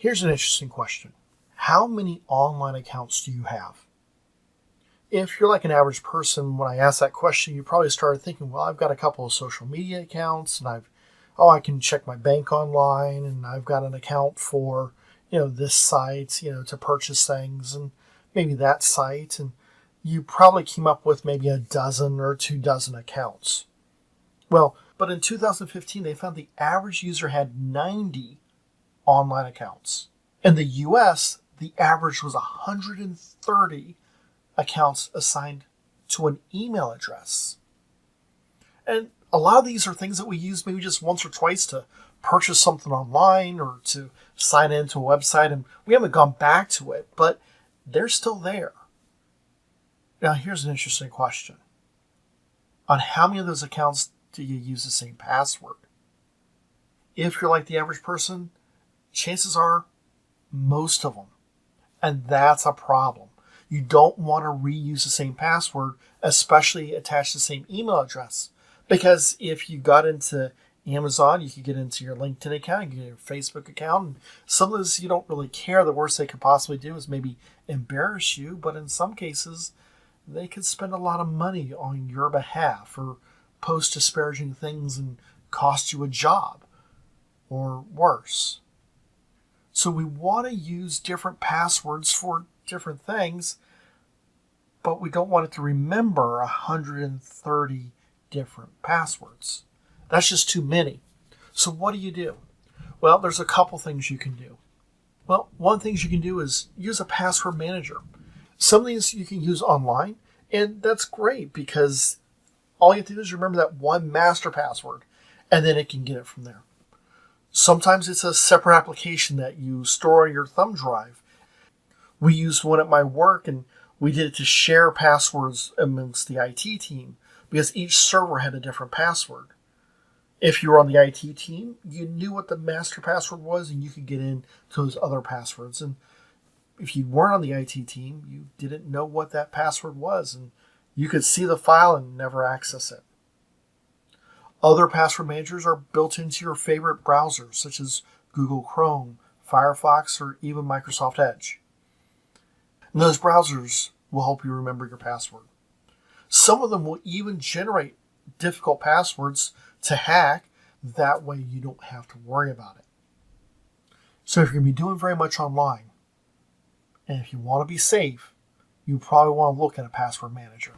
Here's an interesting question. How many online accounts do you have? If you're like an average person, when I asked that question, you probably started thinking, well, I've got a couple of social media accounts, and I can check my bank online, and I've got an account for, this site, to purchase things, and maybe that site. And you probably came up with maybe a dozen or 24 accounts. Well, but in 2015, they found the average user had 90 online accounts. In the US, the average was 130 accounts assigned to an email address. And a lot of these are things that we use maybe just once or twice to purchase something online or to sign into a website, and we haven't gone back to it, but they're still there. Now, here's an interesting question. On how many of those accounts do you use the same password? If you're like the average person, chances are most of them. And that's a problem. You don't want to reuse the same password, especially attached to the same email address. Because if you got into Amazon, you could get into your LinkedIn account, you can get your Facebook account, and some of those you don't really care. The worst they could possibly do is maybe embarrass you, but in some cases, they could spend a lot of money on your behalf or post disparaging things and cost you a job or worse. So we want to use different passwords for different things, but we don't want it to remember 130 different passwords. That's just too many. So what do you do? Well, there's a couple things you can do. Well, one of the things you can do is use a password manager. Some of these you can use online, and that's great because all you have to do is remember that one master password, and then it can get it from there. Sometimes it's a separate application that you store on your thumb drive. We used one at my work, and we did it to share passwords amongst the IT team because each server had a different password. If you were on the IT team, you knew what the master password was, and you could get into those other passwords. And if you weren't on the IT team, you didn't know what that password was, and you could see the file and never access it. Other password managers are built into your favorite browsers, such as Google Chrome, Firefox, or even Microsoft Edge. And those browsers will help you remember your password. Some of them will even generate difficult passwords to hack. That way you don't have to worry about it. So if you're going to be doing very much online, and if you want to be safe, you probably want to look at a password manager.